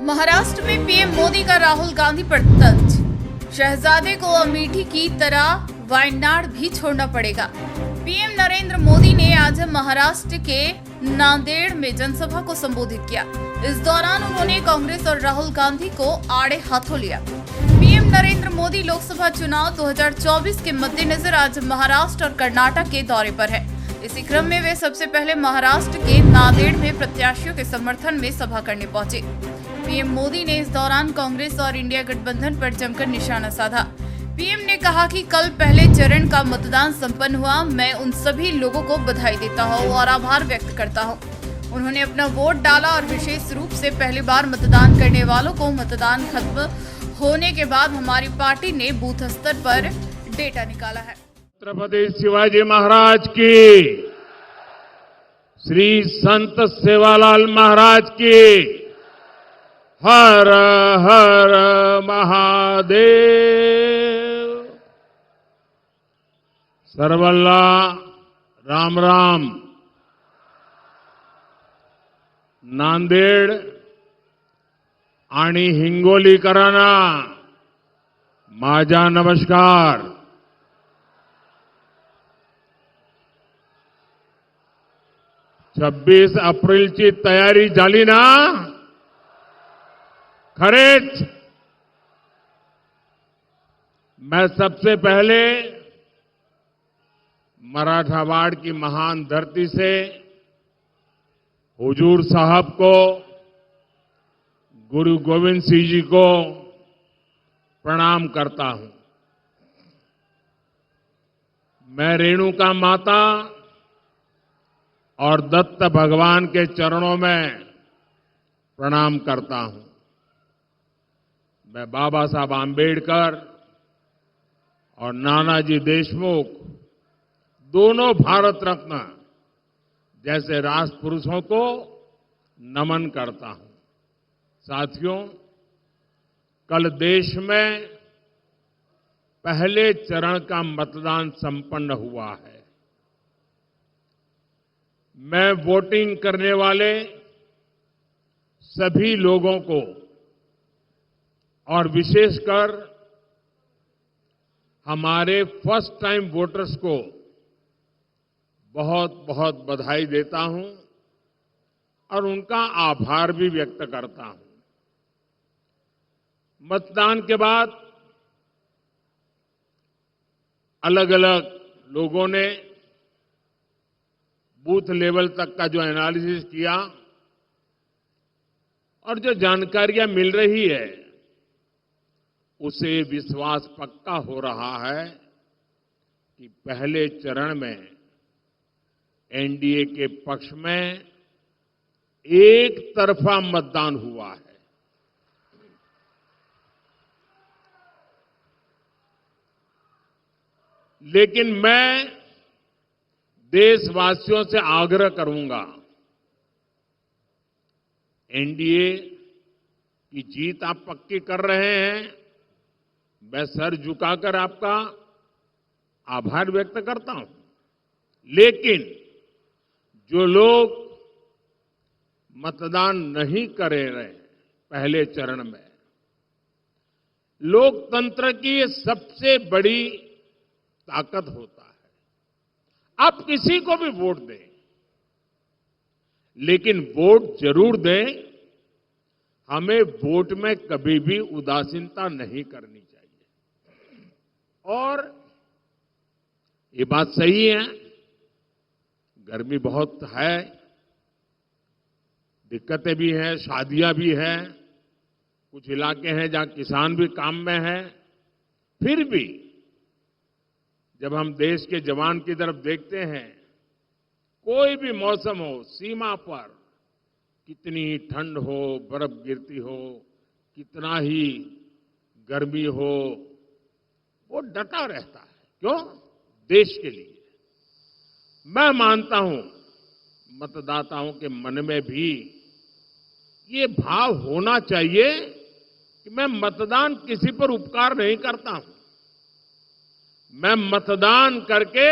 महाराष्ट्र में पीएम मोदी का राहुल गांधी पर तंज। शहजादे को अमेठी की तरह वायनाड भी छोड़ना पड़ेगा। पीएम नरेंद्र मोदी ने आज महाराष्ट्र के नांदेड़ में जनसभा को संबोधित किया। इस दौरान उन्होंने कांग्रेस और राहुल गांधी को आड़े हाथों लिया। पीएम नरेंद्र मोदी लोकसभा चुनाव 2024 के मद्देनजर आज महाराष्ट्र और कर्नाटक के दौरे पर है। इसी क्रम में वे सबसे पहले महाराष्ट्र के नांदेड़ में प्रत्याशियों के समर्थन में सभा करने पहुंचे। पीएम मोदी ने इस दौरान कांग्रेस और इंडिया गठबंधन पर जमकर निशाना साधा। पीएम ने कहा कि कल पहले चरण का मतदान संपन्न हुआ। मैं उन सभी लोगों को बधाई देता हूं और आभार व्यक्त करता हूं। उन्होंने अपना वोट डाला और विशेष रूप से पहली बार मतदान करने वालों को मतदान खत्म होने के बाद हमारी पार्टी ने बूथ स्तर पर डेटा निकाला है। छत्रपति शिवाजी महाराज की, श्री संत सेवालाल महाराज की, हर हर महादेव। सर्वल्ला राम राम। नांदेड आणि हिंगोलीकरांना माझा नमस्कार। 26 एप्रिलची तयारी झाली ना? खरेच मैं सबसे पहले मराठावाड़ की महान धरती से हुजूर साहब को, गुरु गोविंद सिंह जी को प्रणाम करता हूं। मैं रेणुका माता और दत्त भगवान के चरणों में प्रणाम करता हूं। मैं बाबा साहब आंबेडकर और नानाजी देशमुख, दोनों भारत रत्न जैसे राष्ट्रपुरुषों को नमन करता हूं। साथियों, कल देश में पहले चरण का मतदान संपन्न हुआ है। मैं वोटिंग करने वाले सभी लोगों को और विशेषकर हमारे फर्स्ट टाइम वोटर्स को बहुत बहुत बधाई देता हूं और उनका आभार भी व्यक्त करता हूं। मतदान के बाद अलग अलग लोगों ने बूथ लेवल तक का जो एनालिसिस किया और जो जानकारियां मिल रही है, उसे विश्वास पक्का हो रहा है कि पहले चरण में एनडीए के पक्ष में एक तरफा मतदान हुआ है। लेकिन मैं देशवासियों से आग्रह करूंगा, एनडीए की जीत आप पक्की कर रहे हैं, मैं सर झुकाकर आपका आभार व्यक्त करता हूं। लेकिन जो लोग मतदान नहीं कर रहे पहले चरण में, लोकतंत्र की ये सबसे बड़ी ताकत होता है। आप किसी को भी वोट दें, लेकिन वोट जरूर दें। हमें वोट में कभी भी उदासीनता नहीं करनी चाहिए। और ये बात सही है, गर्मी बहुत है, दिक्कतें भी हैं, शादियां भी हैं, कुछ इलाके हैं जहां किसान भी काम में हैं। फिर भी जब हम देश के जवान की तरफ देखते हैं, कोई भी मौसम हो, सीमा पर कितनी ठंड हो, बर्फ गिरती हो, कितना ही गर्मी हो, वो डटा रहता है। क्यों? देश के लिए। मैं मानता हूं मतदाताओं के मन में भी ये भाव होना चाहिए कि मैं मतदान किसी पर उपकार नहीं करता हूं। मैं मतदान करके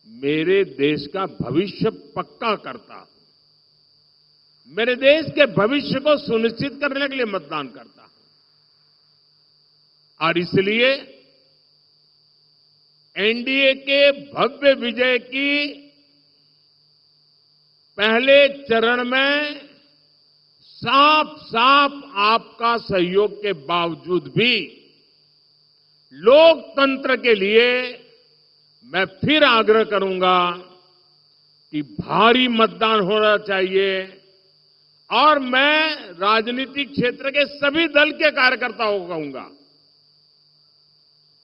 मेरे देश का भविष्य पक्का करता हूं। मेरे देश के भविष्य को सुनिश्चित करने के लिए मतदान करता हूं। और इसलिए एनडीए के भव्य विजय की पहले चरण में साफ साफ आपका सहयोग के बावजूद भी लोकतंत्र के लिए मैं फिर आग्रह करूंगा कि भारी मतदान होना चाहिए। और मैं राजनीतिक क्षेत्र के सभी दल के कार्यकर्ताओं को कहूंगा,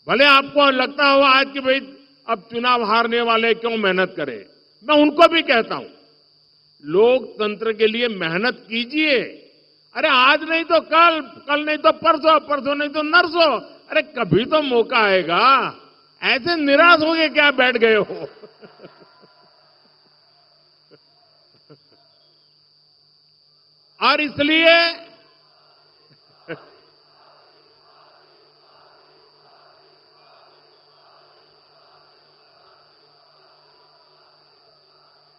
भले आपको लगता हो आज कि भाई अब चुनाव हारने वाले क्यों मेहनत करें, मैं उनको भी कहता हूं, लोकतंत्र के लिए मेहनत कीजिए। अरे आज नहीं तो कल, कल नहीं तो परसों, परसों नहीं तो नरसों, अरे कभी तो मौका आएगा। ऐसे निराश हो गए क्या बैठ गए हो? और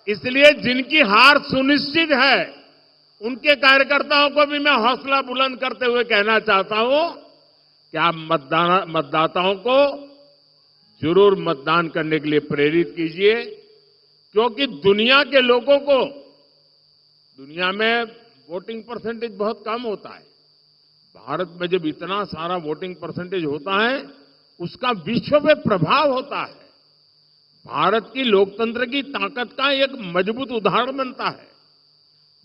इसलिए जिनकी हार सुनिश्चित है उनके कार्यकर्ताओं को भी मैं हौसला बुलंद करते हुए कहना चाहता हूं कि आप मतदाताओं को जरूर मतदान करने के लिए प्रेरित कीजिए, क्योंकि दुनिया के लोगों को, दुनिया में वोटिंग परसेंटेज बहुत कम होता है। भारत में जब इतना सारा वोटिंग परसेंटेज होता है, उसका विश्व पे प्रभाव होता है। भारत की लोकतंत्र की ताकत का एक मजबूत उदाहरण बनता है।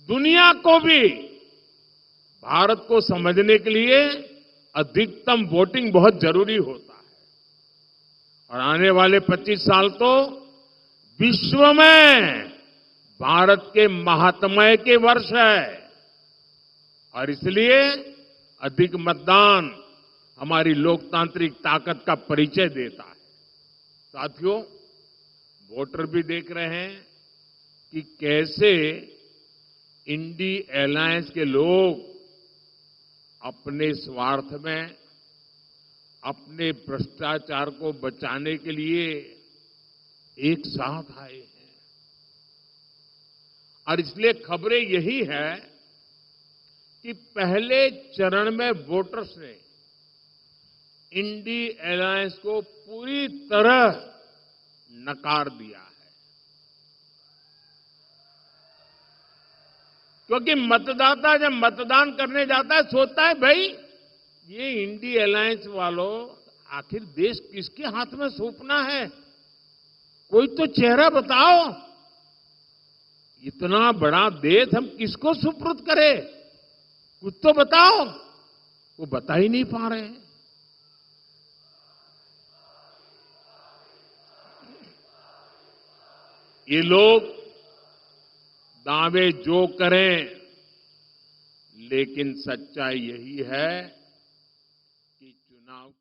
दुनिया को भी भारत को समझने के लिए अधिकतम वोटिंग बहुत जरूरी होता है। और आने वाले 25 साल तो विश्व में भारत के महात्म्य के वर्ष है। और इसलिए अधिक मतदान हमारी लोकतांत्रिक ताकत का परिचय देता है। साथियों, वोटर भी देख रहे हैं कि कैसे इंडी अलायंस के लोग अपने स्वार्थ में, अपने भ्रष्टाचार को बचाने के लिए एक साथ आए हैं। और इसलिए खबरें यही है कि पहले चरण में वोटर्स ने इंडी अलायंस को पूरी तरह नकार दिया है, क्योंकि मतदाता जब मतदान करने जाता है सोचता है भाई ये इंडी अलायंस वालों आखिर देश किसके हाथ में सौंपना है, कोई तो चेहरा बताओ। इतना बड़ा देश हम किसको सुपुर्द करें, कुछ तो बताओ। वो बता ही नहीं पा रहे हैं। ये लोग दावे जो करें, लेकिन सच्चाई यही है कि चुनाव